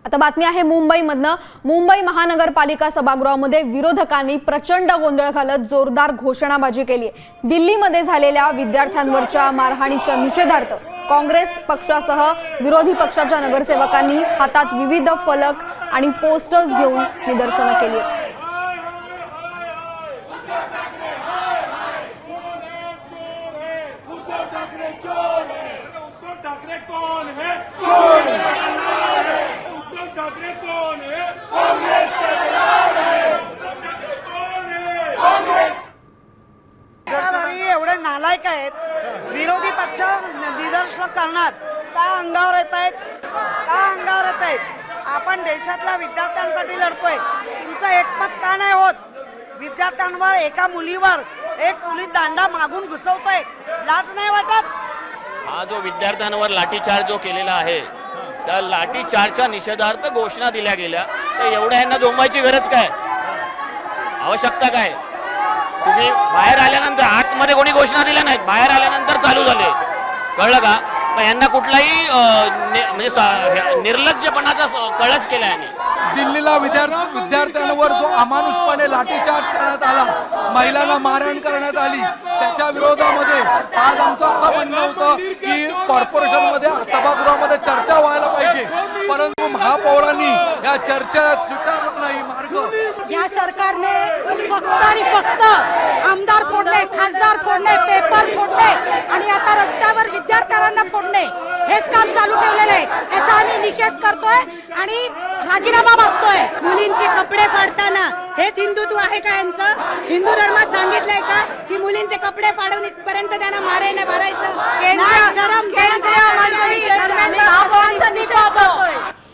आता बातमी आहे मुंबईमधनं। मुंबई महानगरपालिका सभागृहामध्ये विरोधकांनी प्रचंड गोंधळ घालत जोरदार घोषणाबाजी केली। दिल्लीमध्ये झालेल्या विद्यार्थ्यांवरच्या मारहाणीच्या निषेधार्थ काँग्रेस पक्षासह विरोधी पक्षाच्या नगरसेवकांनी हातात विविध फलक आणि पोस्टर्स घेऊन निदर्शनं केली। एवढे नालायक आहेत, विरोधी पक्ष निदर्शन करणार का अंगावर येत आहेत? आपण देशातल्या विद्यार्थ्यांसाठी लढतोय, तुमचं एकमत का नाही होत? विद्यार्थ्यांवर, एका मुलीवर एक पोलीस दांडा मागून घुसवतोय, लाज नाही वाटत? हा जो विद्यार्थ्यांवर लाठीचार्ज जो केलेला आहे त्या लाठीचार्जच्या निषेधार्थ घोषणा दिल्या गेल्या, तर एवढ्या यांना जोमायची गरज काय, आवश्यकता काय? तुम्ही बाहेर आल्यानंतर, आतमध्ये कोणी घोषणा दिल्या नाहीत, बाहेर आल्यानंतर चालू झाले, कळलं का? पण यांना कुठलाही म्हणजे निर्लज्जपणाचा कळस केला यांनी। दिल्लीला विद्यार्थ्यांवर जो अमानुषपणे लाठीचार्ज करण्यात आला, महिलांना मारहाण करण्यात आली, त्याच्या विरोधामध्ये आज आमचं असं म्हणणं होतं की कॉर्पोरेशनमध्ये, सभागृहामध्ये चर्चा व्हायला पाहिजे, परंतु महापौरांनी या चर्चेला स्वीकारला नाही मार्ग। या सरकारने फक्त आणि फक्त आमदार फोडणे, खासदार फोडणे, पेपर फोडणे आणि आता रस्त्यावर विद्यार्थ्यांना फोडणे हेच काम चालू ठेवलेलं आहे। याचा आम्ही निषेध करतोय आणि राजीनामा मागतोय। मुलींचे कपडे फाडताना हेच हिंदुत्व आहे का यांचं? हिंदू धर्मात सांगितलंय का की मुलींचे कपडे फाडून इथपर्यंत त्यांना मारायला भरायचं? शरम,